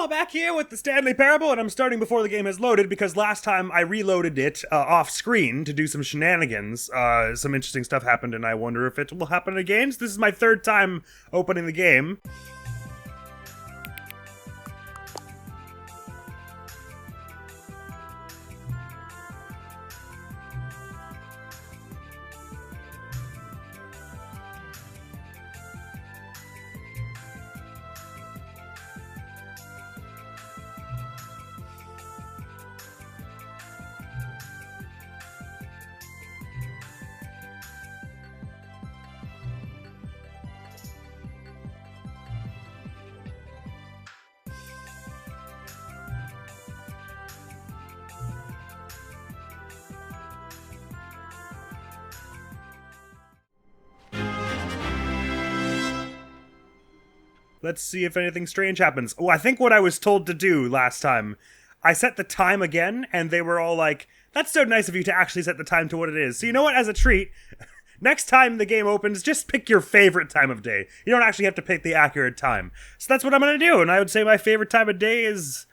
Admiral back here with the Stanley Parable, and I'm starting before the game has loaded because last time I reloaded it off screen to do some shenanigans. Some interesting stuff happened, and I wonder if it will happen again. So this is my third time opening the game. Let's see if anything strange happens. Oh, I think what I was told to do last time, I set the time again, and they were all like, that's so nice of you to actually set the time to what it is. So you know what, as a treat, next time the game opens, just pick your favorite time of day. You don't actually have to pick the accurate time. So that's what I'm going to do, and I would say my favorite time of day is...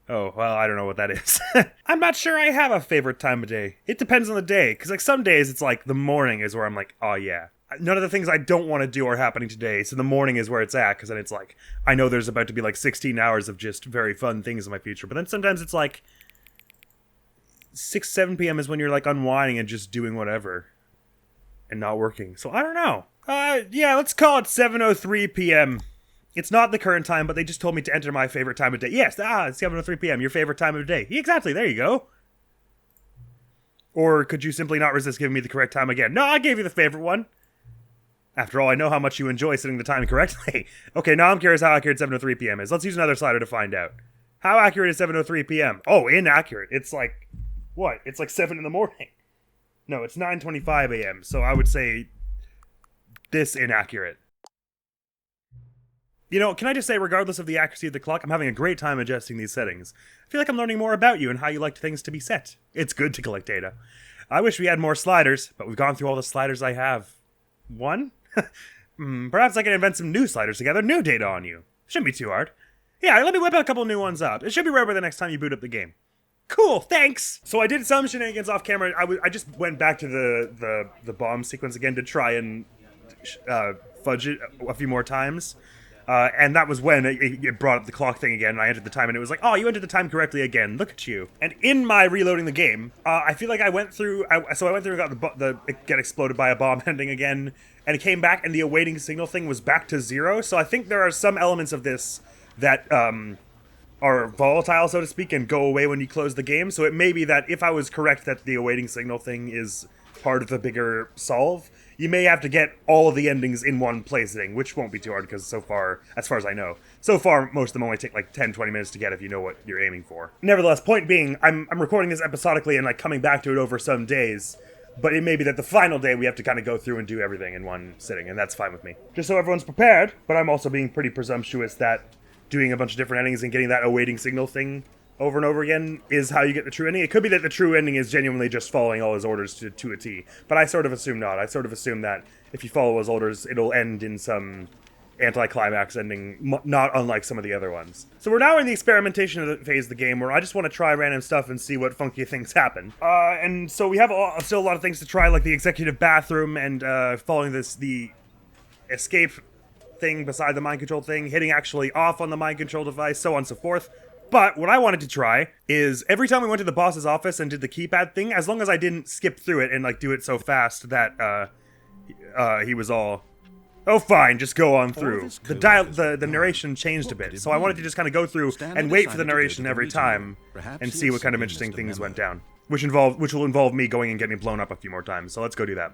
Oh, well, I don't know what that is. I'm not sure I have a favorite time of day. It depends on the day, because like some days it's like the morning is where I'm like, oh yeah. None of the things I don't want to do are happening today, so the morning is where it's at, because then it's like, I know there's about to be like 16 hours of just very fun things in my future, but then sometimes it's like 6, 7 p.m. is when you're like unwinding and just doing whatever, and not working, so I don't know. Yeah, let's call it 7:03 p.m. It's not the current time, but they just told me to enter my favorite time of day. Yes, it's 7:03 p.m., your favorite time of day. Exactly, there you go. Or could you simply not resist giving me the correct time again? No, I gave you the favorite one. After all, I know how much you enjoy setting the time correctly. Okay, now I'm curious how accurate 7:03 p.m. is. Let's use another slider to find out. How accurate is 7:03 p.m.? Oh, inaccurate. It's like, what? It's like 7 in the morning. No, it's 9:25 a.m., so I would say this inaccurate. You know, can I just say, regardless of the accuracy of the clock, I'm having a great time adjusting these settings. I feel like I'm learning more about you and how you like things to be set. It's good to collect data. I wish we had more sliders, but we've gone through all the sliders I have. One? Perhaps I can invent some new sliders together. New data on you. Shouldn't be too hard. Yeah, let me whip a couple new ones up. It should be right by the next time you boot up the game. Cool, thanks! So I did some shenanigans off camera. I just went back to the bomb sequence again to try and fudge it a few more times. And that was when it brought up the clock thing again, and I entered the time, and it was like, oh, you entered the time correctly again. Look at you. And in my reloading the game, I feel like I went through and got the get exploded by a bomb ending again, and it came back, and the awaiting signal thing was back to 0. So I think there are some elements of this that are volatile, so to speak, and go away when you close the game. So it may be that if I was correct that the awaiting signal thing is part of the bigger solve, you may have to get all of the endings in one placing, which won't be too hard because so far, as far as I know, so far most of them only take like 10-20 minutes to get if you know what you're aiming for. Nevertheless, point being, I'm recording this episodically and like coming back to it over some days, but it may be that the final day we have to kind of go through and do everything in one sitting, and that's fine with me. Just so everyone's prepared, but I'm also being pretty presumptuous that doing a bunch of different endings and getting that awaiting signal thing over and over again is how you get the true ending. It could be that the true ending is genuinely just following all his orders to a T, but I sort of assume not. I sort of assume that if you follow his orders, it'll end in some anticlimax ending, not unlike some of the other ones. So we're now in the experimentation phase of the game where I just want to try random stuff and see what funky things happen. And so we have still a lot of things to try, like the executive bathroom and following the escape thing beside the mind control thing, hitting actually off on the mind control device, so on and so forth. But what I wanted to try is every time we went to the boss's office and did the keypad thing, as long as I didn't skip through it and like do it so fast that he was all, oh fine, just go on through. The narration changed a bit, so I wanted to just kind of go through and wait for the narration every time and see what kind of interesting things went down, which will involve me going and getting blown up a few more times. So let's go do that.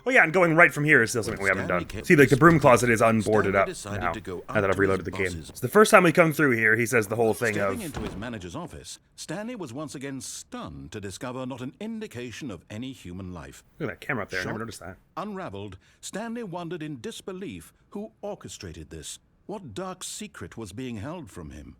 Oh yeah, and going right from here is still something we haven't done. See, like, the broom closet is unboarded up now that I've reloaded the game. So the first time we come through here, he says the whole thing of... Stepping into his manager's office, Stanley was once again stunned to discover not an indication of any human life. Look at that camera up there, I never noticed that. Unraveled, Stanley wondered in disbelief who orchestrated this. What dark secret was being held from him?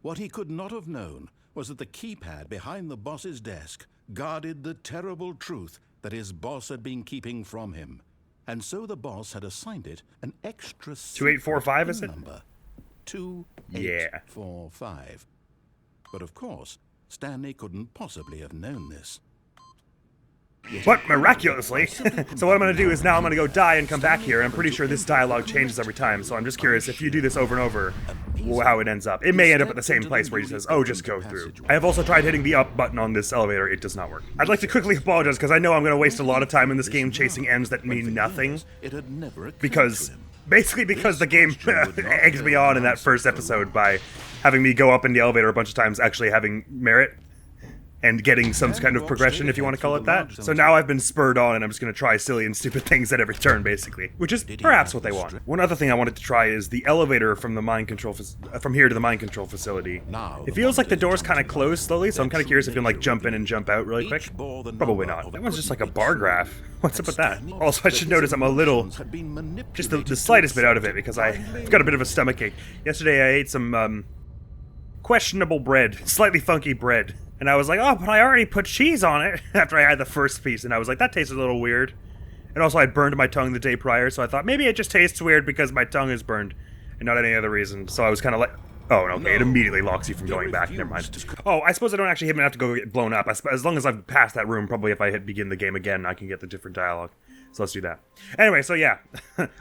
What he could not have known was that the keypad behind the boss's desk guarded the terrible truth that his boss had been keeping from him. And so the boss had assigned it an extra 2845, is it? number. 2845. But of course, Stanley couldn't possibly have known this. But miraculously! So what I'm gonna do is now I'm gonna go die and come back here. I'm pretty sure this dialogue changes every time, so I'm just curious if you do this over and over, how it ends up. It may end up at the same place where he says, oh, just go through. I have also tried hitting the up button on this elevator. It does not work. I'd like to quickly apologize because I know I'm gonna waste a lot of time in this game chasing ends that mean nothing. Because the game egged me on in that first episode by having me go up in the elevator a bunch of times actually having merit. And getting some kind of progression, if you want to call it that. So now I've been spurred on, and I'm just going to try silly and stupid things at every turn, basically. Which is perhaps what they want. One other thing I wanted to try is the elevator from the mind control from here to the mind control facility. It feels like the doors kind of close slowly, so I'm kind of curious if you can like jump in and jump out really quick. Probably not. That one's just like a bar graph. What's up with that? Also, I should notice I'm a little, just the slightest bit out of it because I've got a bit of a stomachache. Yesterday I ate some questionable bread, slightly funky bread. And I was like, oh, but I already put cheese on it after I had the first piece. And I was like, that tastes a little weird. And also, I'd burned my tongue the day prior, so I thought maybe it just tastes weird because my tongue is burned and not any other reason. So I was kind of like, oh, okay, it immediately locks you from going back. Never mind. Oh, I suppose I don't actually even have to go get blown up. As long as I've passed that room, probably if I hit begin the game again, I can get the different dialogue. So let's do that. Anyway, so yeah,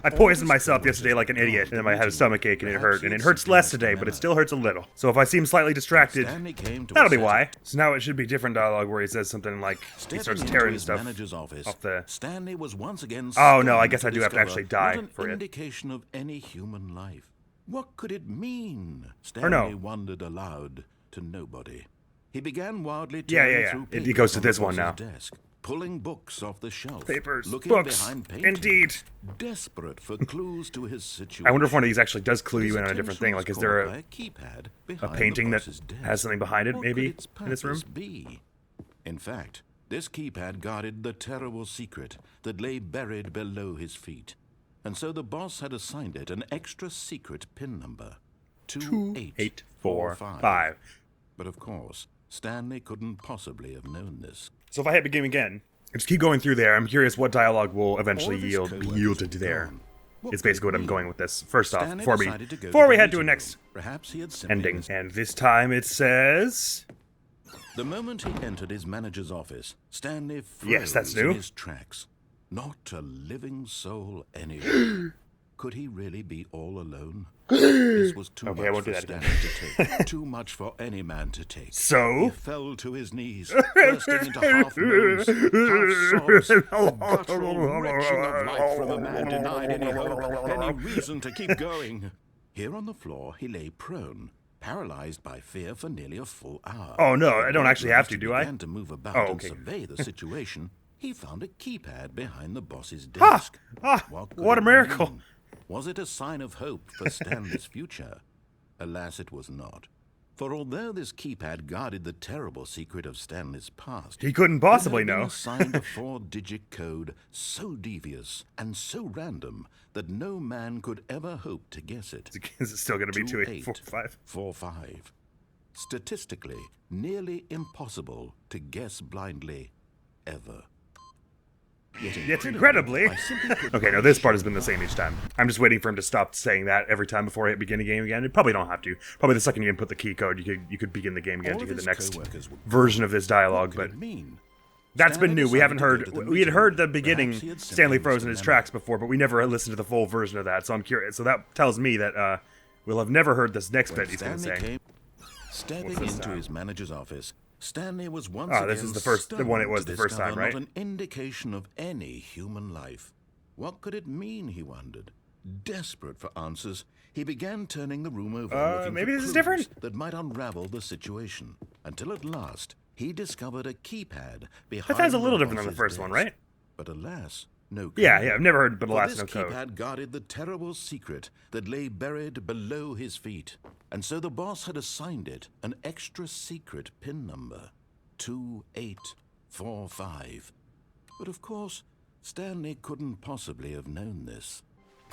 I poisoned myself yesterday like an idiot, and then I had a stomachache and it hurt, and it hurts less today, but it still hurts a little. So if I seem slightly distracted, that'll be why. So now it should be different dialogue where he says something like, he starts tearing stuff off the... Stanley was once again oh no, I guess I do have to actually die for it. Indication of any human life. What could it mean? Stanley wondered aloud to nobody. He began wildly tearing through papers. It goes to this one now. Desk, pulling books off the shelf, papers, looking books, behind paintings, indeed. Desperate for clues to his situation. I wonder if one of these actually does clue you in on a different thing. Like, is there a painting that has something behind it, maybe, in this room? In fact, this keypad guarded the terrible secret that lay buried below his feet. And so the boss had assigned it an extra secret pin number. 2845. But of course, Stanley couldn't possibly have known this. So if I hit begin again, I just keep going through there. I'm curious what dialogue will eventually be yielded there. It's basically what I'm going with this. First off, before we head to a next ending. And this time it says... The moment he entered his manager's office, Stanley froze in his tracks. Not a living soul anywhere. Could he really be all alone? This was too much for Stanley to take. Too much for any man to take. So? He fell to his knees, bursting into half moans, half sobs, a guttural wrenching of life from a man denied any hope, any reason to keep going. Here on the floor, he lay prone, paralyzed by fear for nearly a full hour. Oh no, I don't actually have to, do I? Began to move about and survey the situation. He found a keypad behind the boss's desk. What a miracle! Mean? Was it a sign of hope for Stanley's future? Alas, it was not. For although this keypad guarded the terrible secret of Stanley's past, he couldn't possibly know. It assigned a 4-digit code so devious and so random that no man could ever hope to guess it. Is it still going to be 2845? 45. Statistically, nearly impossible to guess blindly, ever. Yet incredibly... Okay, no, this part has been the same each time. I'm just waiting for him to stop saying that every time before I hit begin the game again. You probably don't have to. Probably the second you input the key code, you could begin the game again to get the next version of this dialogue, but... That's been new. We haven't heard... We had heard the beginning, Stanley froze in his tracks before, but we never listened to the full version of that, so I'm curious. So that tells me that we'll have never heard this next bit he's going to say. Stepping into his manager's office, Stanley was once again this is the one it was the first time, right? Not an indication of any human life. What could it mean, he wondered. Desperate for answers, he began turning the room over, looking maybe for this is clues different? that might unravel the situation. Until at last, he discovered a keypad behind That sounds a little the different than the boss's first one, desk. right? But alas, no code. Yeah, I've never heard but alas, no This code. keypad guarded the terrible secret that lay buried below his feet. And so the boss had assigned it an extra secret pin number. 2845. But of course, Stanley couldn't possibly have known this.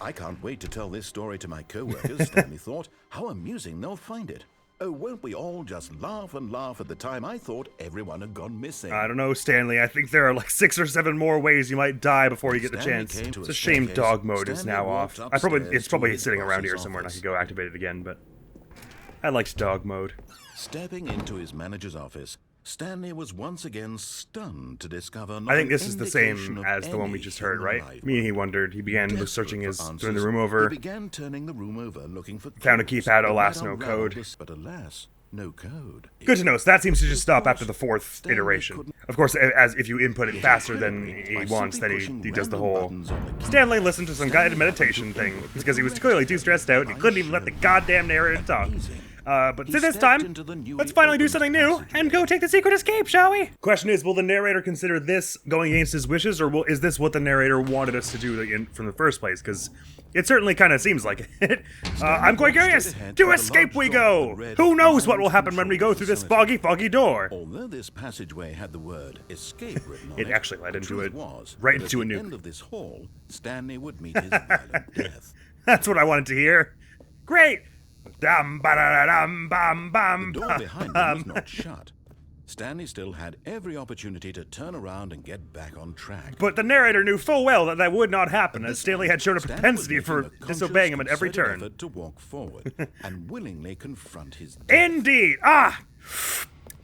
I can't wait to tell this story to my co-workers, Stanley thought. How amusing they'll find it. Oh, won't we all just laugh and laugh at the time I thought everyone had gone missing? I don't know, Stanley. I think there are like 6 or 7 more ways you might die before you get the Stanley chance. came to It's a a shame staircase. dog mode is Stanley now walked off. upstairs It's to probably his sitting around here boss's somewhere and I office. could go activate it again, but I liked dog mode. Stepping into his manager's office, Stanley was once again stunned to discover not I think an this is the same indication of as the one we any just heard, human right? life. Me and he wondered. He began Desperate searching for turning the answers, room over. He began turning the room over, looking for Found a clues keypad, that alas, might no unravel code. this- but alas, no code. Good to know. So that seems to just stop course, after the 4th Stanley iteration. couldn't- Of course, as if you input it faster than Incredibly, he by wants, then simply he pushing does the random whole... buttons on the key- Stanley listened to some guided meditation thing because he was clearly too stressed out and he couldn't even let the goddamn narrator talk. But He this stepped time, into the newly let's finally do opened something new passageway. and go take the secret escape, shall we? Question is, will the narrator consider this going against his wishes, or is this what the narrator wanted us to do from the first place? Because it certainly kind of seems like it. I'm quite curious. Straight ahead To to the escape large we door go. that read, Who knows what will "Mind happen when we go control through this facility." foggy door? Although this passageway had the word escape written on It it, actually led the into truth it, was right that into a at the nuke. end of this hall, Stanley would meet his violent death. That's what I wanted to hear. Great. Dum ba da dum bam The bam. door behind him was not shut. Stanley still had every opportunity to turn around and get back on track. But the narrator knew full well that that would not happen, as Stanley had shown a Stanley was propensity making for a conscious, disobeying him at every concerted turn. effort to walk forward and willingly confront his death. Indeed.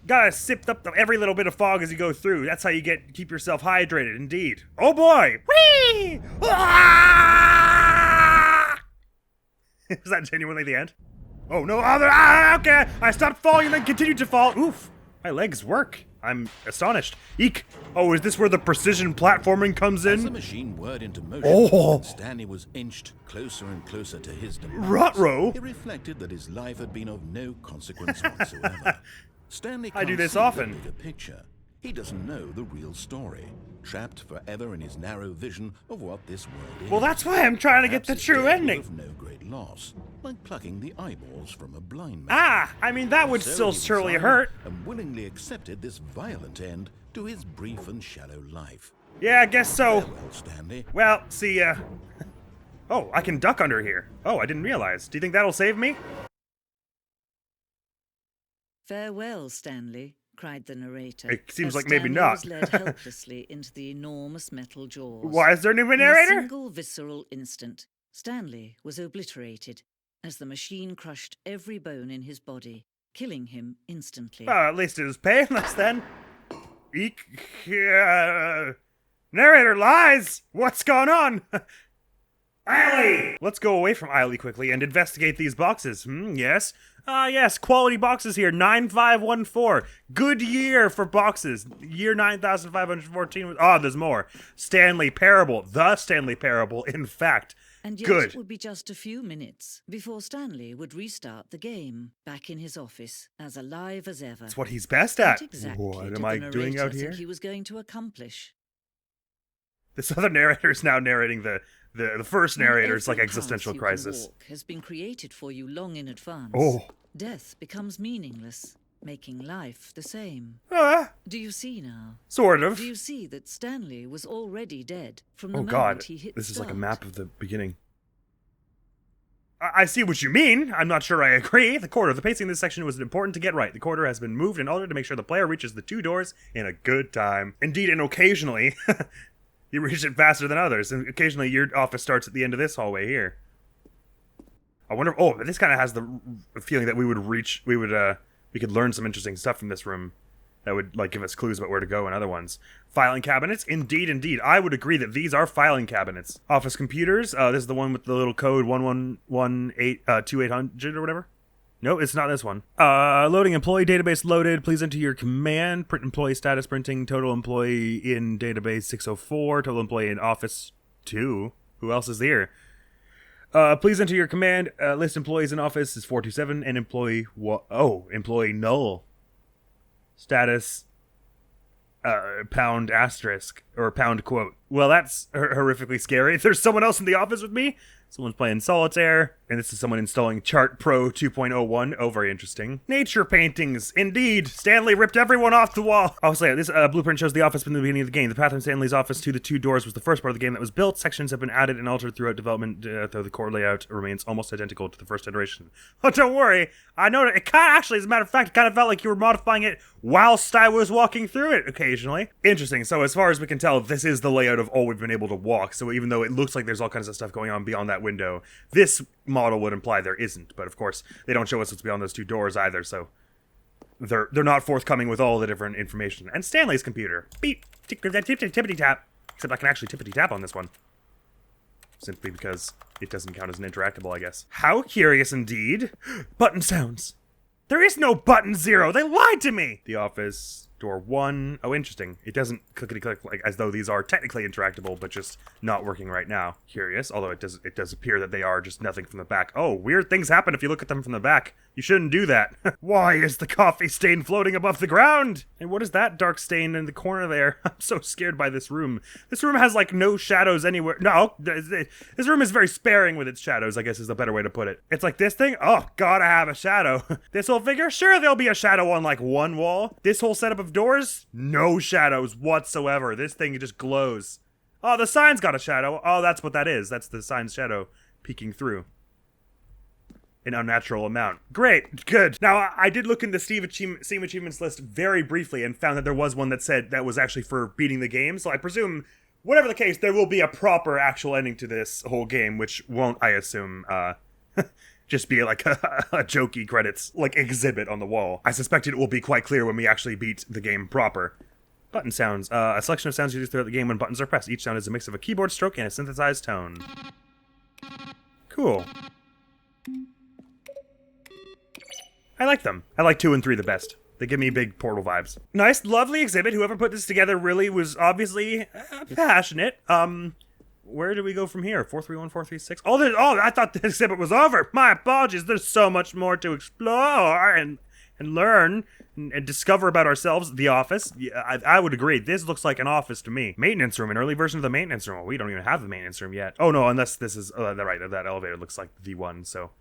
Gotta sip up every little bit of fog as you go through. That's how you keep yourself hydrated. Indeed. Oh boy. Whee! Is that genuinely the end? Oh no! Okay. I stopped falling and then continued to fall. Oof. My legs work. I'm astonished. Eek. Oh, is this where the precision platforming comes As the in? machine whirred into motion, Oh. Stanley was inched closer and closer to his demise. Ruh-roh. He reflected that his life had been of no consequence whatsoever. Stanley I do can't this see often. the bigger picture. He doesn't know the real story, trapped forever in his narrow vision of what this world is. Well, that's why I'm trying to get the Perhaps his true death was ending. of no great loss, like plucking the eyeballs from a blind man. I mean, that would So still he surely resigned hurt. and willingly accepted this violent end to his brief and shallow life. Yeah, I guess so. Farewell, Stanley. Well, see, Oh, I can duck under here. Oh, I didn't realize. Do you think that'll save me? Farewell, Stanley, cried the narrator. It seems as like maybe Stanley not. was led helplessly into the enormous metal jaws. Why is there a new In a narrator? single visceral instant, Stanley was obliterated as the machine crushed every bone in his body, killing him instantly. Well, at least it was painless then. Eek. Narrator lies! What's going on? Eiley! Let's go away from Eiley quickly and investigate these boxes. Yes. Yes, quality boxes here. 9514. Good year for boxes. Year 9514. There's more. Stanley Parable. The Stanley Parable, in fact. And yet Good. it would be just a few minutes before Stanley would restart the game, back in his office, as alive as ever. That's what he's best at. What exactly What did am I the doing narrator out here? think he was going to accomplish? This other narrator is now narrating the first When narrator's like every existential path you crisis. can walk has been created for you long in advance. Oh. Death becomes meaningless, making life the same. Do you see now? Sort of. Do you see that Stanley was already dead from the Oh moment god, he hit this is like a start? map of the beginning. I see what you mean. I'm not sure I agree. The quarter. The pacing in this section was important to get right. The quarter has been moved in order to make sure the player reaches the 2 doors in a good time. Indeed, and occasionally, you reach it faster than others. And occasionally, your office starts at the end of this hallway here. I wonder. Oh, but this kind of has the feeling that we could learn some interesting stuff from this room. That would like give us clues about where to go in other ones. Filing cabinets, indeed. I would agree that these are filing cabinets. Office computers. This is the one with the little code 11182800 or whatever. No, it's not this one. Loading employee database loaded. Please enter your command. Print employee status printing. Total employee in database 604. Total employee in office 2. Who else is here? Please enter your command. List employees in office is 427 and employee employee null. Status pound asterisk or pound quote. Well, that's horrifically scary. If there's someone else in the office with me, someone's playing solitaire. And this is someone installing Chart Pro 2.01. Oh, very interesting. Nature paintings. Indeed. Stanley ripped everyone off the wall. Oh, so yeah, this blueprint shows the office from the beginning of the game. The path from Stanley's office to the 2 doors was the first part of the game that was built. Sections have been added and altered throughout development, though the core layout remains almost identical to the first iteration. Oh, don't worry. I know it kind of actually, as a matter of fact, it kind of felt like you were modifying it whilst I was walking through it occasionally. Interesting. So as far as we can tell, this is the layout of all we've been able to walk. So even though it looks like there's all kinds of stuff going on beyond that window, this model would imply there isn't. But of course, they don't show us what's beyond those 2 doors either, so they're not forthcoming with all the different information. And Stanley's computer. Beep. Tippity tap. Except I can actually tippity tap on this one. Simply because it doesn't count as an interactable, I guess. How curious indeed. Button sounds. There is no button 0. They lied to me. The office. Door 1. Oh, interesting. It doesn't clickety-click like as though these are technically interactable, but just not working right now. Curious, although it does appear that they are just nothing from the back. Oh, weird things happen if you look at them from the back. You shouldn't do that. Why is the coffee stain floating above the ground? And what is that dark stain in the corner there? I'm so scared by this room. This room has, like, no shadows anywhere. No, this room is very sparing with its shadows, I guess is the better way to put it. It's like this thing? Oh, gotta have a shadow. This whole figure? Sure, there'll be a shadow on, like, one wall. This whole setup of doors? No shadows whatsoever. This thing just glows. Oh, the sign's got a shadow. Oh, that's what that is. That's the sign's shadow peeking through. An unnatural amount. Great. Good. Now, I did look in the Steam Achievements list very briefly and found that there was one that said that was actually for beating the game. So I presume, whatever the case, there will be a proper actual ending to this whole game, which won't, I assume, just be like a jokey credits, like, exhibit on the wall. I suspect it will be quite clear when we actually beat the game proper. Button sounds. A selection of sounds used throughout the game when buttons are pressed. Each sound is a mix of a keyboard stroke and a synthesized tone. Cool. I like them. I like 2 and 3 the best. They give me big Portal vibes. Nice, lovely exhibit. Whoever put this together really was obviously passionate. Where do we go from here? 431, 436? Oh, I thought the exhibit was over. My apologies. There's so much more to explore and learn and discover about ourselves. The office. Yeah, I would agree. This looks like an office to me. Maintenance room. An early version of the maintenance room. Well, we don't even have the maintenance room yet. Oh, no, unless this is... right, that elevator looks like the one, so...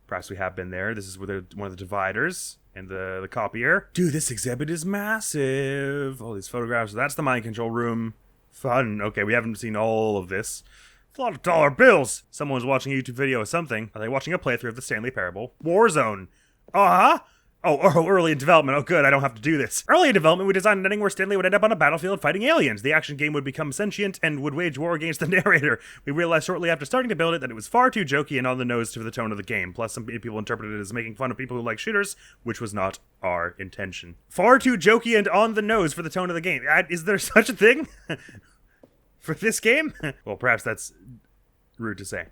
Perhaps we have been there. This is where one of the dividers and the copier. Dude, this exhibit is massive. All these photographs. That's the mind control room. Fun. Okay, we haven't seen all of this. It's a lot of dollar bills. Someone's watching a YouTube video of something. Are they watching a playthrough of the Stanley Parable? Warzone. Uh-huh. Oh, early in development. Oh, good, I don't have to do this. Early in development, we designed an ending where Stanley would end up on a battlefield fighting aliens. The action game would become sentient and would wage war against the narrator. We realized shortly after starting to build it that it was far too jokey and on the nose to the tone of the game. Plus, some people interpreted it as making fun of people who like shooters, which was not our intention. Far too jokey and on the nose for the tone of the game. Is there such a thing? For this game? Well, perhaps that's rude to say.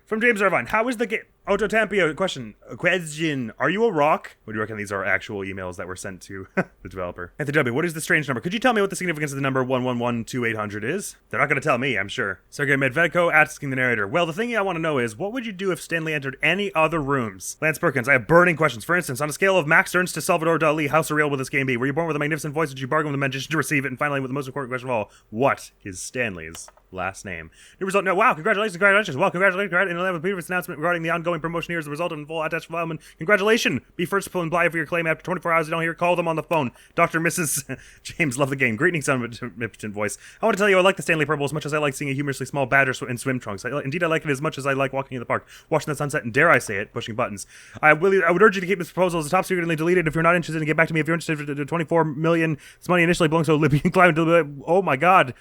From James Irvine, how is the game? Ototampio, question. Are you a rock? What do you reckon these are actual emails that were sent to the developer? Anthony W, what is the strange number? Could you tell me what the significance of the number 1112-800 is? They're not going to tell me, I'm sure. Sergei Medvedko asking the narrator, well, the thing I want to know is, what would you do if Stanley entered any other rooms? Lance Perkins, I have burning questions. For instance, on a scale of Max Ernst to Salvador Dali, how surreal will this game be? Were you born with a magnificent voice? Did you bargain with a magician to receive it? And finally, with the most important question of all, what is Stanley's last name? New result, no, wow, congratulations. Well, congratulations, in line with previous announcement regarding the ongoing promotion here as the result of full attached development. Congratulations! Be first to apply for your claim after 24 hours. You don't hear, call them on the phone. Dr. Mrs. James, love the game. Greetings, son of a impotent voice. I want to tell you I like the Stanley Parable as much as I like seeing a humorously small badger in swim trunks. Indeed, I like it as much as I like walking in the park, watching the sunset, and dare I say it, pushing buttons. I would urge you to keep this proposal as a top secretly deleted. If you're not interested, get back to me. If you're interested, 24 million. This money initially belongs to a Libyan climate. Oh my god.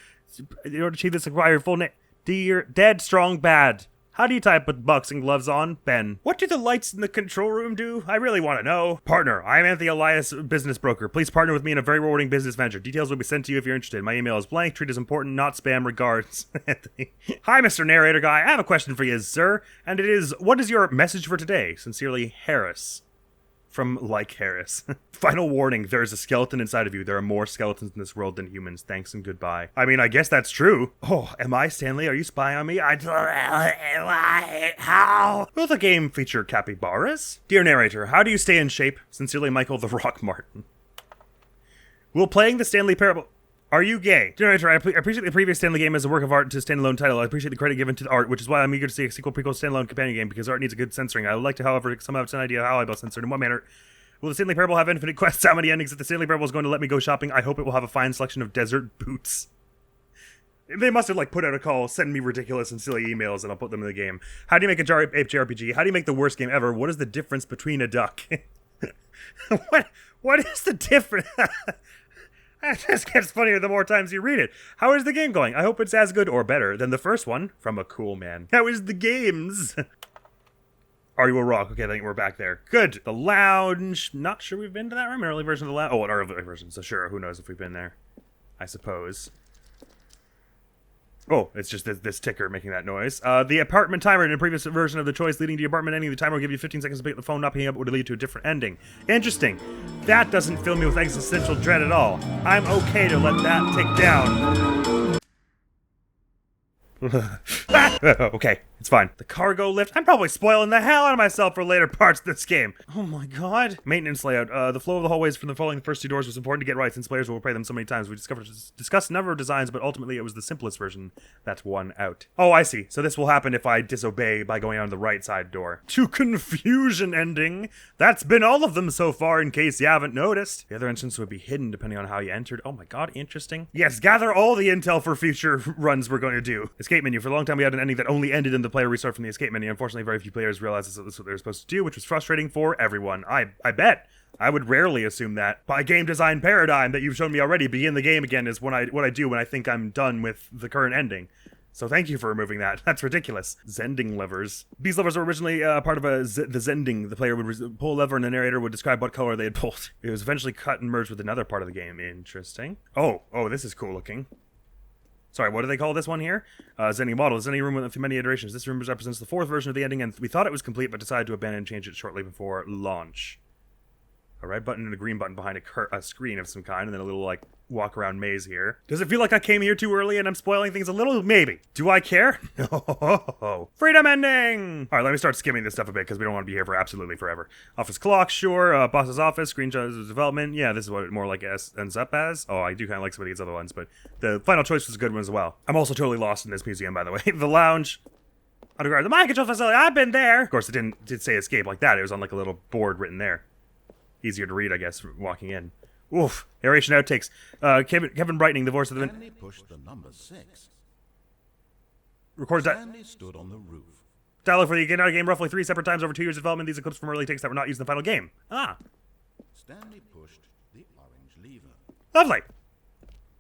In order to achieve this, require full name. Dear, dead, strong, bad. How do you type with boxing gloves on? Ben. What do the lights in the control room do? I really want to know. Partner, I am Anthony Elias, business broker. Please partner with me in a very rewarding business venture. Details will be sent to you if you're interested. My email is blank. Treat as important, not spam. Regards. Anthony. Hi, Mr. Narrator Guy. I have a question for you, sir. And it is, what is your message for today? Sincerely, Harris. From Like Harris. Final warning, there is a skeleton inside of you. There are more skeletons in this world than humans. Thanks and goodbye. I mean, I guess that's true. Oh, am I Stanley? Are you spying on me? How? Will the game feature capybaras? Dear narrator, how do you stay in shape? Sincerely, Michael the Rock Martin. Will playing the Stanley Parable... Are you gay? Generator, I appreciate the previous Stanley game as a work of art to standalone title. I appreciate the credit given to the art, which is why I'm eager to see a sequel, prequel, standalone companion game, because art needs a good censoring. I would like to, however, somehow have an idea how I will censor it, in what manner. Will the Stanley Parable have infinite quests? How many endings? If the Stanley Parable is going to let me go shopping, I hope it will have a fine selection of desert boots. They must have, like, put out a call, send me ridiculous and silly emails, and I'll put them in the game. How do you make a JRPG? How do you make the worst game ever? What is the difference between a duck? What is the difference? It just gets funnier the more times you read it. How is the game going? I hope it's as good or better than the first one from a cool man. How is the games? Are you a rock? Okay, I think we're back there. Good. The lounge. Not sure we've been to that room. An early version of the lounge. Oh, an early version. So sure, who knows if we've been there. I suppose. Oh, it's just this ticker making that noise. The apartment timer in a previous version of the choice leading to your apartment ending. The timer will give you 15 seconds to pick up the phone. Not picking up would lead to a different ending. Interesting. That doesn't fill me with existential dread at all. I'm okay to let that tick down. Okay, it's fine. The cargo lift. I'm probably spoiling the hell out of myself for later parts of this game. Oh my god. Maintenance layout. The flow of the hallways from the following first two doors was important to get right since players will replay them so many times. We discussed a number of designs, but ultimately it was the simplest version that won out. Oh, I see. So this will happen if I disobey by going on the right side door. To confusion ending. That's been all of them so far in case you haven't noticed. The other entrance would be hidden depending on how you entered. Oh my god, interesting. Yes, gather all the intel for future runs we're going to do. Escape menu. For a long time we had an ending that only ended in the player restart from the escape menu. Unfortunately, very few players realized that that's what they were supposed to do, which was frustrating for everyone. I bet. I would rarely assume that. By game design paradigm that you've shown me already, begin the game again is what I do when I think I'm done with the current ending. So thank you for removing that. That's ridiculous. Zending levers. These levers were originally part of the Zending. The player would pull a lever and the narrator would describe what color they had pulled. It was eventually cut and merged with another part of the game. Interesting. Oh, this is cool looking. Sorry, what do they call this one here? Zending model. Zending room with many iterations. This room represents the fourth version of the ending, and we thought it was complete, but decided to abandon and change it shortly before launch. A red button and a green button behind a screen of some kind, and then a little, like, walk-around maze here. Does it feel like I came here too early and I'm spoiling things a little? Maybe. Do I care? No. Freedom ending! Alright, let me start skimming this stuff a bit, because we don't want to be here for absolutely forever. Office clock, sure. Boss's office, screenshots of development. Yeah, this is what it more like ends up as. Oh, I do kind of like some of these other ones, but the final choice was a good one as well. I'm also totally lost in this museum, by the way. The lounge. Underground. The mind control facility. I've been there! Of course, it did say escape like that. It was on, like, a little board written there. Easier to read, I guess, walking in. Oof. Narration outtakes. Kevin Brightening, the voice of the... Stanley pushed the number 6. Recorded... Stanley stood on the roof. Dialogue for the game roughly 3 separate times over 2 years of development. These are clips from early takes that were not used in the final game. Ah. Stanley pushed the orange lever. Lovely.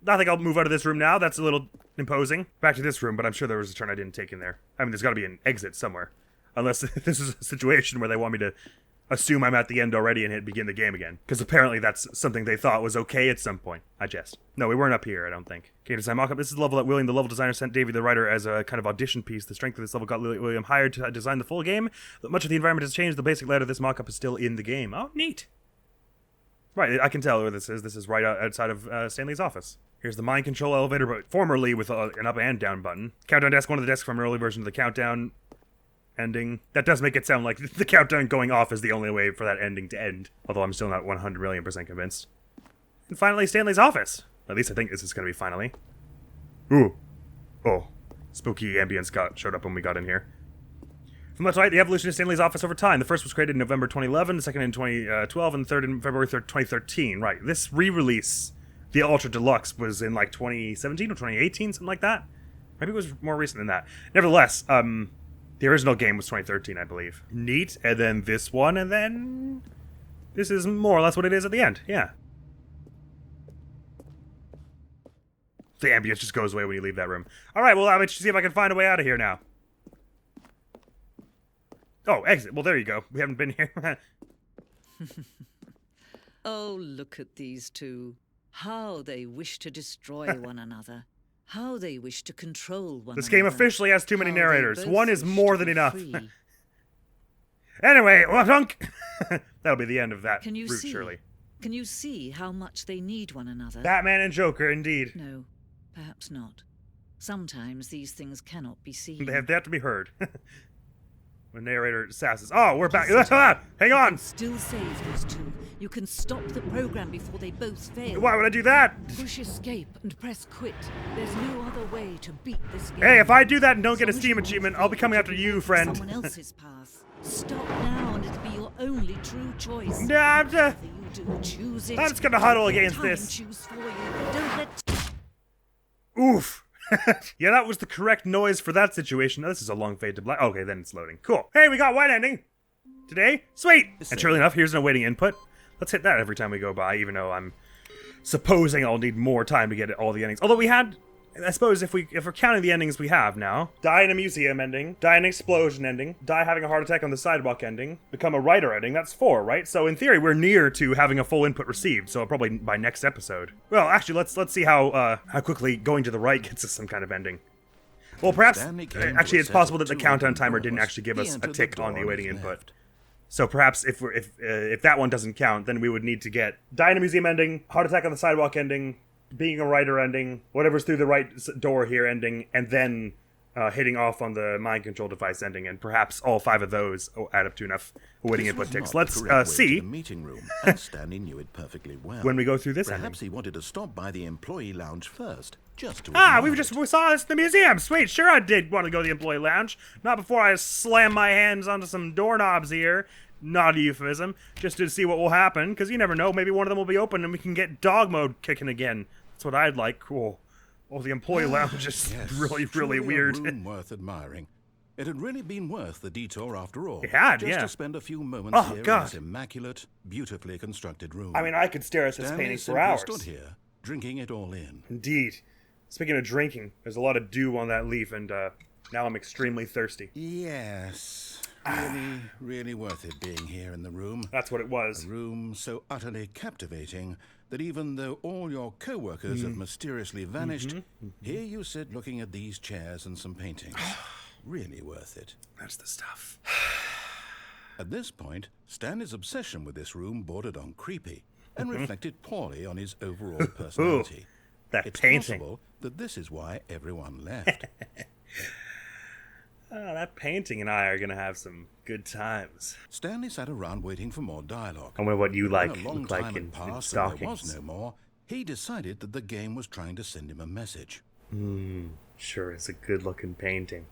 I think I'll move out of this room now. That's a little imposing. Back to this room, but I'm sure there was a turn I didn't take in there. I mean, there's got to be an exit somewhere. Unless this is a situation where they want me to assume I'm at the end already and hit begin the game again. Because apparently that's something they thought was okay at some point. I jest. No, we weren't up here, I don't think. Game design mockup. This is the level that William, the level designer, sent Davey, the writer, as a kind of audition piece. The strength of this level got William hired to design the full game. But much of the environment has changed. The basic layout of this mockup is still in the game. Oh, neat. Right, I can tell where this is. This is right outside of Stanley's office. Here's the mind control elevator, but formerly with an up and down button. Countdown desk, one of the desks from an early version of the countdown ending. That does make it sound like the countdown going off is the only way for that ending to end. Although I'm still not 100 million% convinced. And finally, Stanley's office. At least I think this is going to be finally. Ooh. Oh. Spooky ambience showed up when we got in here. From left to right, the evolution of Stanley's office over time. The first was created in November 2011, the second in 2012, and the third in February 2013. Right. This re-release, the Ultra Deluxe, was in like 2017 or 2018, something like that. Maybe it was more recent than that. Nevertheless, the original game was 2013, I believe. Neat. And then this one, and then this is more or less what it is at the end. Yeah. The ambience just goes away when you leave that room. All right, well, let's see if I can find a way out of here now. Oh, exit. Well, there you go. We haven't been here. Oh, look at these two. How they wish to destroy one another. How they wish to control one This another. game officially has too many How they narrators. both One is wish more to than be enough. free. Anyway, Dunk. That'll be the end of that Can you route, see? surely. Can you see how much they need one another? Batman and Joker, indeed. No, perhaps not. Sometimes these things cannot be seen. They have to be heard. When narrator sasses. Oh, we're back. Hang You on. can still save these two. You can stop the program before they both fail. Why would I do that? Push escape and press quit. There's no other way to beat this game. Hey, if I do that and don't get a As long as Steam you achievement, want I'll be coming after to you, walk friend. Someone else's path. Stop now, and it'll be your only true choice. Nah, Whatever you do, choose it. I'm just gonna huddle Let against time this. choose for you. Don't let Oof. Yeah, that was the correct noise for that situation. Now, this is a long fade to black. Okay, then it's loading. Cool. Hey, we got white ending today. Sweet. And surely enough, here's an awaiting input. Let's hit that every time we go by, even though I'm supposing I'll need more time to get all the endings. Although we had, I suppose if we're counting the endings we have now, die in a museum ending, die in an explosion ending, die having a heart attack on the sidewalk ending, become a writer ending, that's 4, right? So in theory, we're near to having a full input received, so probably by next episode. Well, actually, let's see how quickly going to the right gets us some kind of ending. Well, perhaps, actually, it's possible that the countdown timer didn't actually give us a tick on the awaiting input. So perhaps if that one doesn't count, then we would need to get die in a museum ending, heart attack on the sidewalk ending, being a writer ending, whatever's through the right door here ending, and then hitting off on the mind control device ending, and perhaps all 5 of those add up to enough awaiting input ticks. Let's see. The meeting room, and Stanley knew it perfectly well. When we go through this Perhaps ending. he wanted to stop by the employee lounge first, just to We saw this in the museum. Sweet, sure I did want to go to the employee lounge. Not before I slam my hands onto some doorknobs here. Not a euphemism. Just to see what will happen, because you never know. Maybe one of them will be open and we can get dog mode kicking again. That's what I'd like. Cool. Oh, the employee lounge is really truly weird. A room worth admiring. It had really been worth the detour after all. It had, just yeah. to spend a few moments here in this immaculate, beautifully constructed room. I mean, I could stare at this Stanley painting for simply hours. stood here, drinking it all in. Indeed. Speaking of drinking, there's a lot of dew on that leaf, and now I'm extremely thirsty. Yes. Really worth it being here in the room. That's what it was. A room so utterly captivating that even though all your co-workers have mysteriously vanished, here you sit looking at these chairs and some paintings. Really worth it. That's the stuff. At this point, Stanley's obsession with this room bordered on creepy and reflected poorly on his overall personality. That it's painting. possible that this is why everyone left. That painting and I are going to have some good times. Stanley sat around waiting for more dialogue. I wonder what you When look a long like time in had passed and there stockings. was no more, he decided that the game was trying to send him a message. Sure, it's a good-looking painting.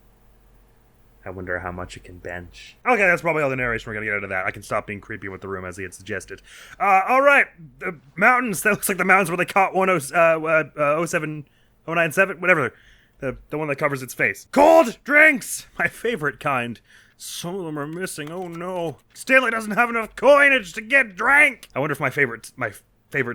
I wonder how much it can bench. Okay, that's probably all the narration we're going to get out of that. I can stop being creepy with the room as he had suggested. All right, the mountains. That looks like the mountains where they caught 097, whatever. The one that covers its face. Cold drinks! My favorite kind. Some of them are missing. Oh no. Stanley doesn't have enough coinage to get drank! I wonder if my favorite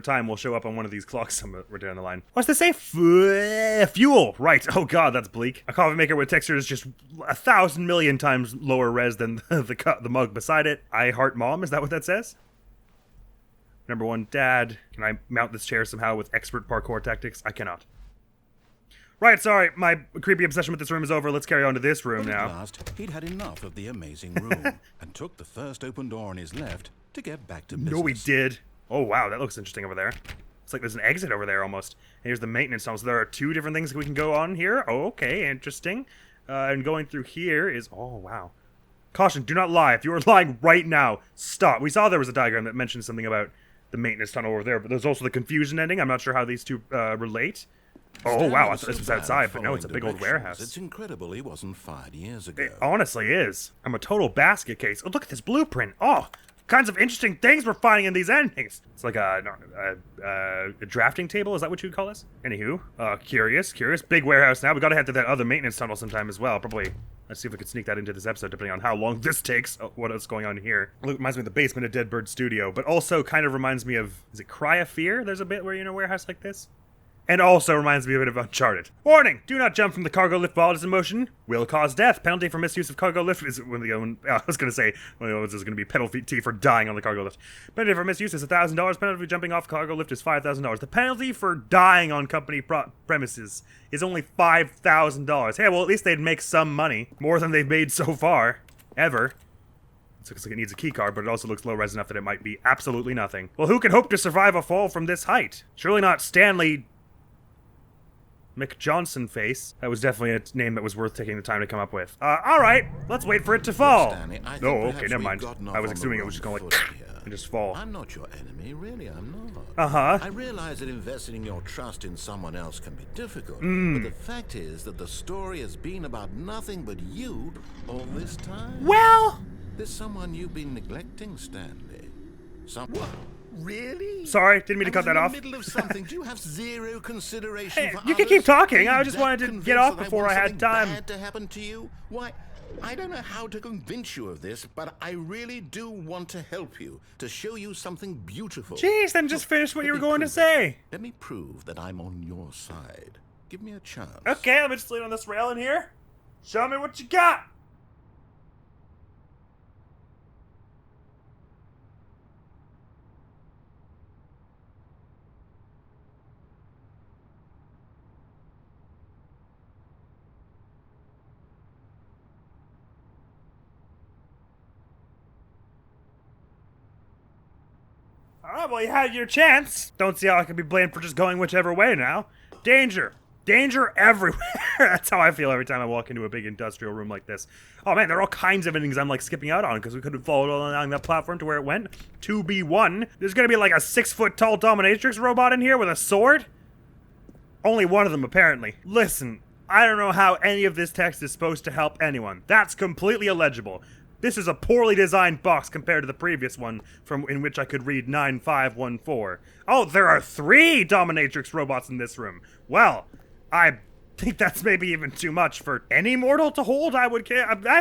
time will show up on one of these clocks somewhere down the line. What's this say? Fuel! Right. Oh god, that's bleak. A coffee maker with texture is just 1,000 million times lower res than the mug beside it. I heart mom, is that what that says? Number 1, Dad. Can I mount this chair somehow with expert parkour tactics? I cannot. Right, sorry, my creepy obsession with this room is over. Let's carry on to this room But now. at last, he'd had enough of the amazing room and took the first open door on his left to get back to business. No, we did. Oh, wow, that looks interesting over there. It's like there's an exit over there almost. And here's the maintenance tunnel. So there are 2 different things we can go on here. Oh, okay, interesting. And going through here is... Oh, wow. Caution, do not lie. If you are lying right now, stop. We saw there was a diagram that mentioned something about the maintenance tunnel over there, but there's also the confusion ending. I'm not sure how these 2 relate. Oh, wow, I thought this was outside, but no, it's a big old warehouse. It's incredible he wasn't fired years ago. It honestly is. I'm a total basket case. Oh, look at this blueprint. Oh, kinds of interesting things we're finding in these endings. It's like a drafting table. Is that what you would call this? Anywho, curious. Big warehouse now. We gotta head to that other maintenance tunnel sometime as well. Probably. Let's see if we can sneak that into this episode, depending on how long this takes. Oh, what is going on here? It reminds me of the basement of Dead Bird Studio, but also kind of reminds me of, is it Cry of Fear? There's a bit where you're in a warehouse like this. And also reminds me a bit of Uncharted. Warning! Do not jump from the cargo lift while it is in motion. Will cause death. Penalty for misuse of cargo lift is I was going to say, well, this is going to be penalty for dying on the cargo lift. Penalty for misuse is $1,000. Penalty for jumping off cargo lift is $5,000. The penalty for dying on company premises is only $5,000. Hey, well, at least they'd make some money. More than they've made so far. Ever. It looks like it needs a key card, but it also looks low-res enough that it might be absolutely nothing. Well, who can hope to survive a fall from this height? Surely not Stanley... McJohnson face. That was definitely a name that was worth taking the time to come up with. Alright, let's wait for it to fall. Stanley, I think Oh, okay, perhaps never we've mind. gotten off I was on the assuming it wrong was just going foot like... here. and just fall. I'm not your enemy, really, I'm not. Uh-huh. I realize that investing your trust in someone else can be difficult, Hmm. but the fact is that the story has been about nothing but you all this time. Well... There's someone you've been neglecting, Stanley. Someone... Really? Sorry, didn't mean to cut that I off. was in the middle of something. Do you have zero consideration Hey, for you can others? keep talking. Are I you just that wanted to convinced get off that before want I had something time. bad to happen to you? Why, I don't know how to convince you of this, but I really do want to help you, to show you something beautiful. Jeez, then just finish what Let you were me going to prove say. it. Let me prove that I'm on your side. Give me a chance. Okay, let me just lean on this railing here. Show me what you got. Alright, well, you had your chance. Don't see how I can be blamed for just going whichever way now. Danger. Danger everywhere. That's how I feel every time I walk into a big industrial room like this. Oh man, there are all kinds of endings I'm like skipping out on because we could have followed along that platform to where it went. 2B1. There's gonna be like a 6-foot-tall dominatrix robot in here with a sword. Only one of them, apparently. Listen, I don't know how any of this text is supposed to help anyone. That's completely illegible. This is a poorly designed box compared to the previous one, in which I could read 9514. Oh, there are 3 dominatrix robots in this room. Well, I think that's maybe even too much for any mortal to hold. I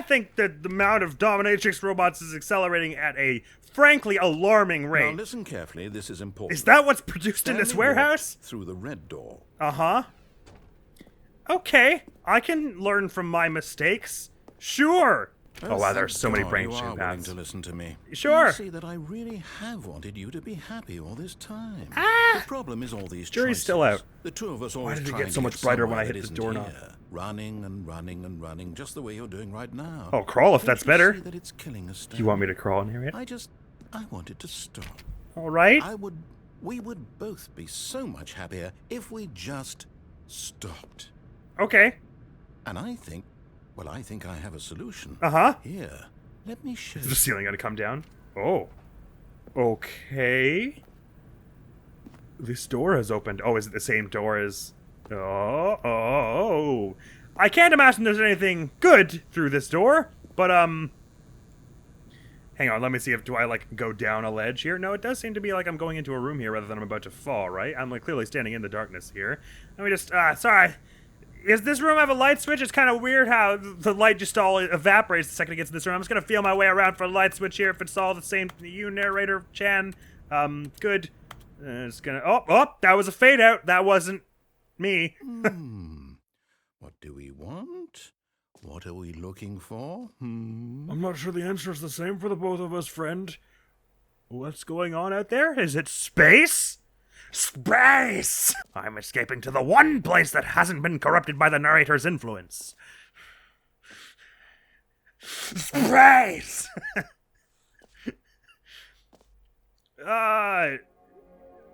think that the amount of dominatrix robots is accelerating at a frankly alarming rate. Now listen carefully, this is important. Is that what's produced in this Stanley warehouse? walked through the red door. Uh-huh. Okay, I can learn from my mistakes. Sure. Oh wow, there's so many God, branching you are willing paths. to listen to me. Sure. You see that I really have wanted you to be happy all this time. The problem is all these Jury's choices. still out. The two of us always did it trying get so to much brighter when somewhere I hit that the isn't doorknob? here. Running and running and running, just the way you're doing right now. Oh, crawl if Don't that's you better. see that it's killing us, You want me to crawl in here yet? I wanted to stop. All right. We would both be so much happier if we just stopped. Okay. And I think I have a solution. Uh-huh. Here, let me show Is you. the ceiling gonna come down? Oh. Okay. This door has opened. Oh, is it the same door as... Oh. I can't imagine there's anything good through this door, but, hang on, let me see if, do I, like, go down a ledge here? No, it does seem to be like I'm going into a room here rather than I'm about to fall, right? I'm, like, clearly standing in the darkness here. Let me just, sorry. Does this room have a light switch? It's kind of weird how the light just all evaporates the second it gets to this room. I'm just gonna feel my way around for a light switch here if it's all the same to you, narrator Chan. Good. It's gonna... Oh, that was a fade out. That wasn't me. What do we want? What are we looking for? I'm not sure the answer is the same for the both of us, friend. What's going on out there? Is it space? Space! I'm escaping to the one place that hasn't been corrupted by the narrator's influence. Space!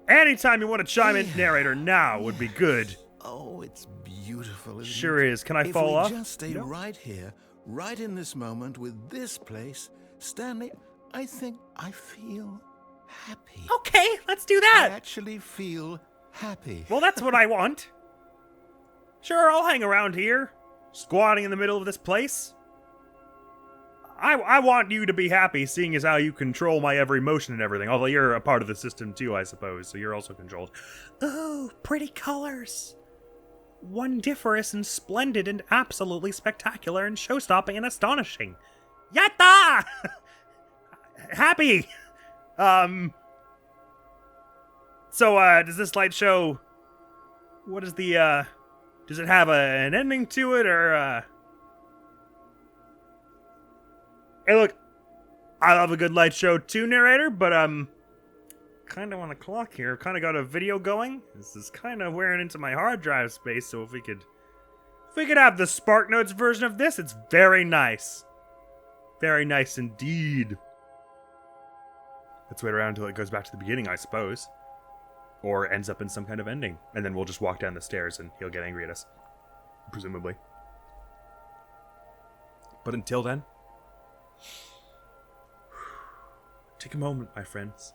Anytime you want to chime in, narrator, now would be good. Oh, it's beautiful, isn't Sure it? is. Can I fall off? If we just stay No. right here, right in this moment with this place, Stanley, I think I feel happy. Okay, let's do I that. actually feel happy. Well, that's what I want. Sure, I'll hang around here, squatting in the middle of this place. I want you to be happy, seeing as how you control my every motion and everything. Although you're a part of the system too, I suppose, so you're also controlled. Oh, pretty colors. Wondiferous and splendid and absolutely spectacular and show-stopping and astonishing. Yatta! Happy! So, does this light show... What is the, does it have an ending to it, or, Hey, look, I love a good light show too, narrator, but, kind of on the clock here. Kind of got a video going. This is kind of wearing into my hard drive space, so if we could have the SparkNotes version of this, it's very nice. Very nice indeed. Let's wait around until it goes back to the beginning, I suppose. Or ends up in some kind of ending. And then we'll just walk down the stairs and he'll get angry at us. Presumably. But until then... Take a moment, my friends.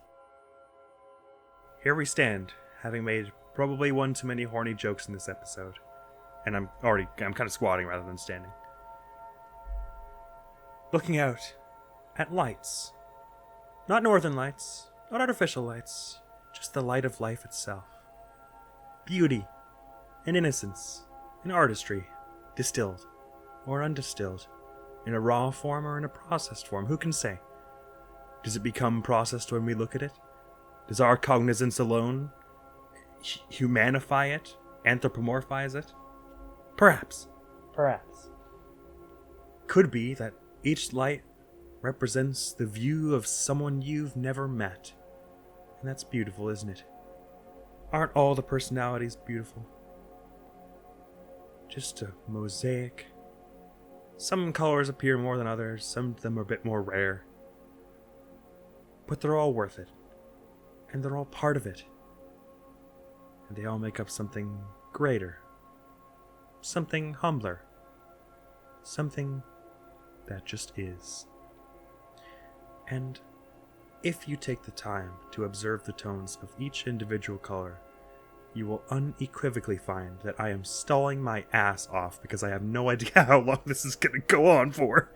Here we stand, having made probably one too many horny jokes in this episode. And I'm kind of squatting rather than standing. Looking out at lights. Not northern lights, not artificial lights, just the light of life itself. Beauty, and innocence, and artistry, distilled or undistilled, in a raw form or in a processed form, who can say? Does it become processed when we look at it? Does our cognizance alone humanify it, anthropomorphize it? Perhaps. Could be that each light represents the view of someone you've never met. And that's beautiful, isn't it? Aren't all the personalities beautiful? Just a mosaic. Some colors appear more than others, some of them are a bit more rare. But they're all worth it. And they're all part of it. And they all make up something greater. Something humbler. Something that just is. And if you take the time to observe the tones of each individual color, you will unequivocally find that I am stalling my ass off because I have no idea how long this is going to go on for.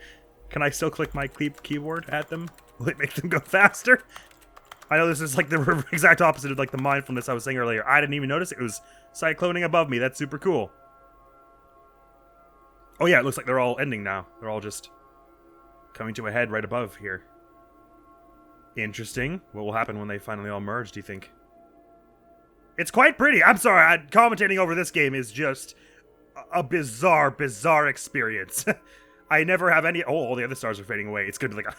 Can I still click my keyboard at them? Will it make them go faster? I know this is like the exact opposite of like the mindfulness I was saying earlier. I didn't even notice it was cycloning above me. That's super cool. Oh yeah, it looks like they're all ending now. They're all just coming to a head right above here. Interesting. What will happen when they finally all merge, do you think? It's quite pretty. I'm sorry, commentating over this game is just a bizarre experience. I never have any... Oh, all the other stars are fading away. It's good to like a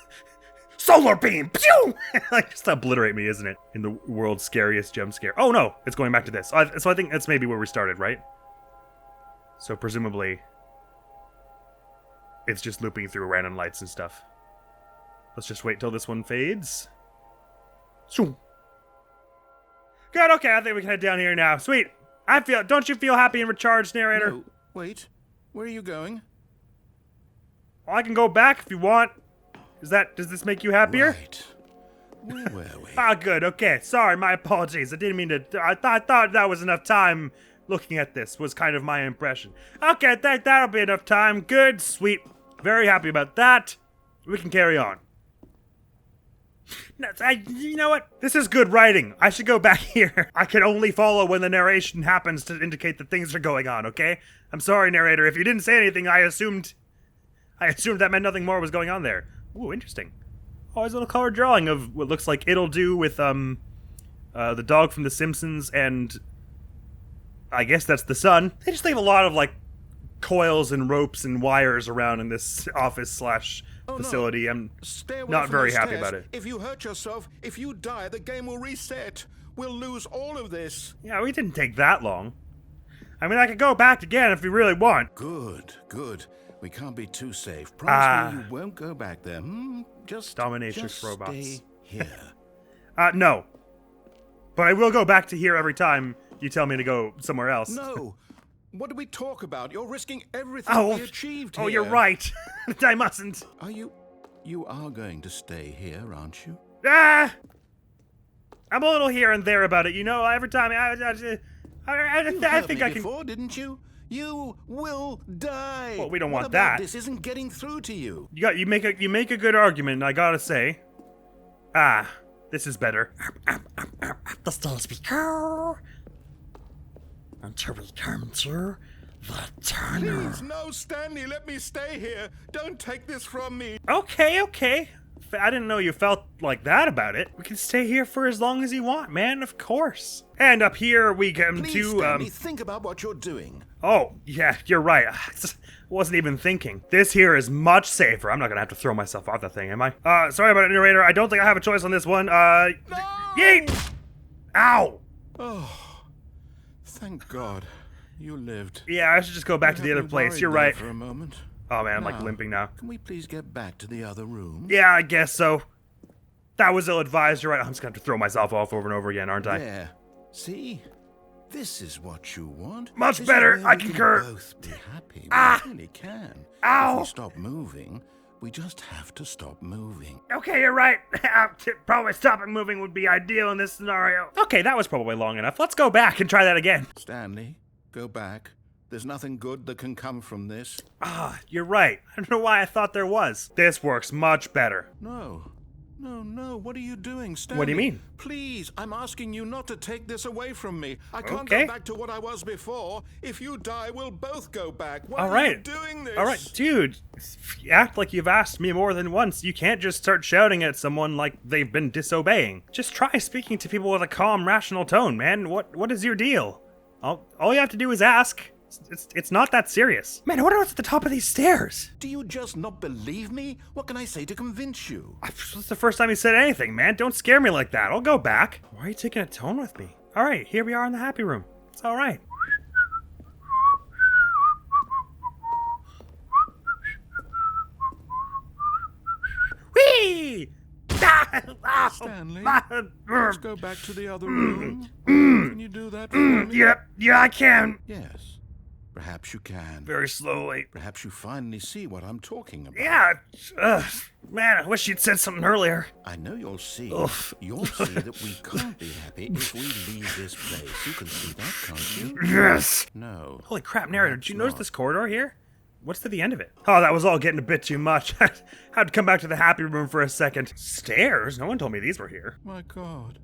solar beam! Pew! Like, just obliterate me, isn't it? In the world's scariest jump scare. Oh no, it's going back to this. So I think that's maybe where we started, right? So presumably, it's just looping through random lights and stuff. Let's just wait till this one fades. Good, okay, I think we can head down here now. Sweet. Don't you feel happy and recharged, narrator? No, wait. Where are you going? Well, I can go back if you want. Does this make you happier? Right. Where were we? Ah, good, okay. Sorry, my apologies. I didn't mean to... I thought that was enough time looking at this, was kind of my impression. Okay, that'll be enough time. Good, sweet. Very happy about that. We can carry on. You know what? This is good writing. I should go back here. I can only follow when the narration happens to indicate that things are going on, okay? I'm sorry, narrator. If you didn't say anything, I assumed that meant nothing more was going on there. Ooh, interesting. Oh, there's a little colored drawing of what looks like It'll Do with, the dog from The Simpsons, and I guess that's the sun. They just leave a lot of, like, coils and ropes and wires around in this office / facility. I'm not very happy about it. If you hurt yourself, if you die, the game will reset. We'll lose all of this. Yeah, we didn't take that long. I mean, I could go back again if you really want. Good. We can't be too safe. Promise me you won't go back there. Just Dominatrix robots. Stay here. No. But I will go back to here every time you tell me to go somewhere else. No. What do we talk about? You're risking everything we achieved here. Oh, you're right. I mustn't. You are going to stay here, aren't you? I'm a little here and there about it, you know. Every time I think I can. Before, didn't you? You will die. Well, we don't what want about that. This isn't getting through to you. You make a good argument. I gotta say. This is better. The stairs we go until we come to the tunnel. Please, no, Stanley, let me stay here. Don't take this from me. Okay. I didn't know you felt like that about it. We can stay here for as long as you want, man, of course. And up here we come Please, Stanley, think about what you're doing. Oh, yeah, you're right. I wasn't even thinking. This here is much safer. I'm not gonna have to throw myself off that thing, am I? Sorry about it, narrator. I don't think I have a choice on this one. No! Yeet! Ow! Oh, thank God. You lived. Yeah, I should just go back to the other place. You're right. For a moment. Oh man, I'm like limping now. Can we please get back to the other room? Yeah, I guess so. That was ill-advised. You're right. I'm just gonna have to throw myself off over and over again, aren't I? Yeah. See? This is what you want. Much This better. is where I we concur. Can both be happy. Ah! We really can. Ow! If we stop moving, We just have to stop moving. Okay, you're right. Probably stopping moving would be ideal in this scenario. Okay, that was probably long enough. Let's go back and try that again. Stanley, go back. There's nothing good that can come from this. Ah, you're right. I don't know why I thought there was. This works much better. No. No. What are you doing, Stanley? What do you mean? Please, I'm asking you not to take this away from me. I can't Okay. go back to what I was before. If you die, we'll both go back. Why All are right. you doing this? All right, dude. You act like you've asked me more than once. You can't just start shouting at someone like they've been disobeying. Just try speaking to people with a calm, rational tone, man. What is your deal? All you have to do is ask. It's not that serious. Man, I wonder what's at the top of these stairs. Do you just not believe me? What can I say to convince you? It's the first time he said anything, man. Don't scare me like that. I'll go back. Why are you taking a tone with me? All right, here we are in the happy room. It's all right. Whee! Stanley, let's go back to the other room. Can you do that for me? Yeah, I can. Yes. Perhaps you can. Very slowly. Perhaps you finally see what I'm talking about. Yeah. Man, I wish you'd said something earlier. I know you'll see. Oof. You'll see that we can't be happy if we leave this place. You can see that, can't you? Yes. No. Holy crap, narrator, did you notice not. this corridor here? What's to the end of it? Oh, that was all getting a bit too much. I had to come back to the happy room for a second. Stairs? No one told me these were here. My God.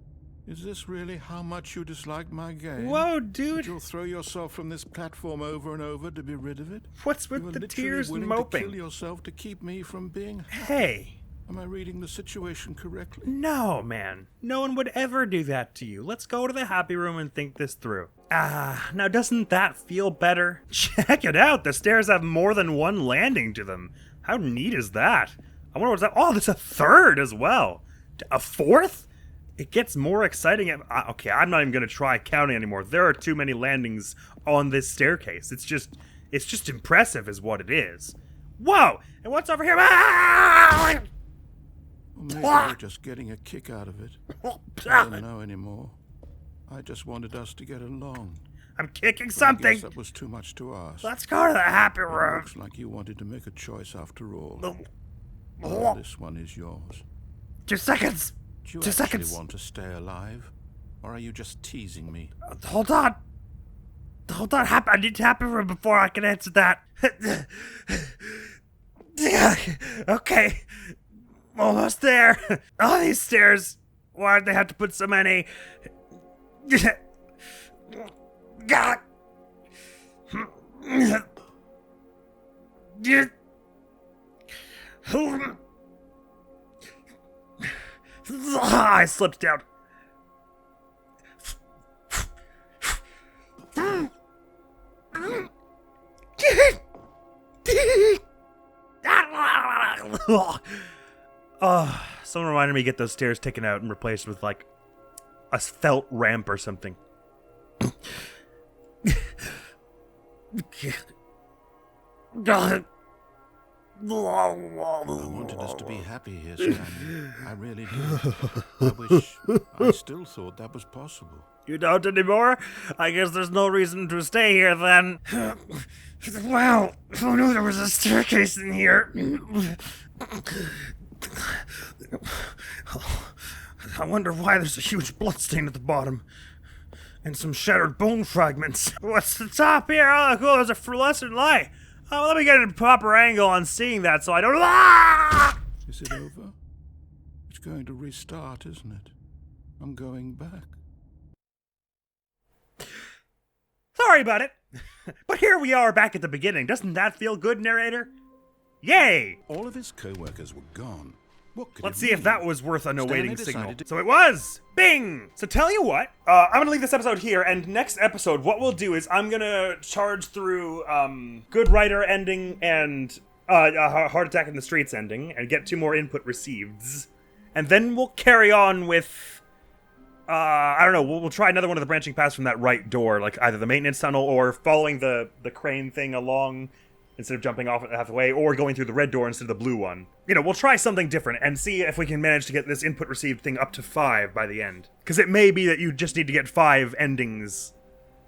Is this really how much you dislike my game? Whoa, That dude. you'll throw yourself from this platform over and over to be rid of it? What's You are with the literally tears and willing moping? to kill yourself to keep me from being happy. Hey. Am I reading the situation correctly? No, man. No one would ever do that to you. Let's go to the happy room and think this through. Now doesn't that feel better? Check it out. The stairs have more than one landing to them. How neat is that? I wonder what's that. Oh, there's a third as well. A fourth? It gets more exciting. Okay, I'm not even going to try counting anymore. There are too many landings on this staircase. It's just impressive is what it is. Whoa! And what's over here? Ah! Or maybe you're just getting a kick out of it. I don't know anymore. I just wanted us to get along. I'm kicking I something. guess that was too much to ask. Let's go to the happy It room. looks like you wanted to make a choice after all. Well, this one is yours. 2 seconds. Do you 2 actually seconds. want to stay alive? Or are you just teasing me? Hold on. I need happy room before I can answer that. Okay. Almost there. All these stairs. Why'd they have to put so many? God. I slipped down. Someone reminded me to get those stairs taken out and replaced with like a felt ramp or something. I wanted us to be happy here, Stanley. I really did. I still thought that was possible. You don't anymore? I guess there's no reason to stay here then. Wow, who knew there was a staircase in here? I wonder why there's a huge bloodstain at the bottom. And some shattered bone fragments. What's the top here? Oh, cool, there's a fluorescent light. Oh, let me get a proper angle on seeing that so I don't... Ah! Is it over? It's going to restart, isn't it? I'm going back. Sorry about it. But here we are back at the beginning. Doesn't that feel good, narrator? Yay! All of his co-workers were gone. What could Let's it see if mean? that was worth an awaiting Stanley signal. decided to- So it was! Bing! So tell you what, I'm gonna leave this episode here, and next episode, what we'll do is I'm gonna charge through, Good Writer ending and, Heart Attack in the Streets ending, and get 2 more input receiveds. And then we'll carry on with, I don't know, we'll try another one of the branching paths from that right door, like either the maintenance tunnel or following the crane thing along instead of jumping off it halfway, or going through the red door instead of the blue one. You know, we'll try something different and see if we can manage to get this input received thing up to 5 by the end. Because it may be that you just need to get 5 endings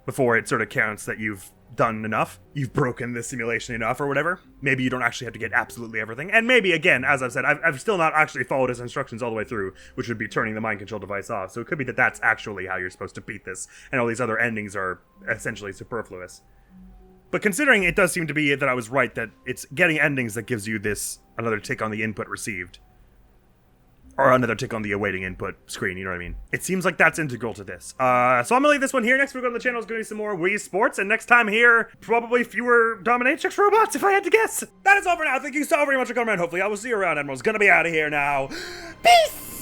before it sort of counts that you've done enough. You've broken this simulation enough or whatever. Maybe you don't actually have to get absolutely everything. And maybe, again, as I've said, I've still not actually followed his instructions all the way through, which would be turning the mind control device off. So it could be that that's actually how you're supposed to beat this, and all these other endings are essentially superfluous. But considering it does seem to be that I was right, that it's getting endings that gives you this another tick on the input received. Or another tick on the awaiting input screen, you know what I mean? It seems like that's integral to this. So I'm gonna leave this one here. Next week on the channel is gonna be some more Wii Sports, and next time here, probably fewer dominatrix robots, if I had to guess. That is all for now. Thank you so very much for coming around. Hopefully I will see you around. Admiral's gonna be out of here now. Peace!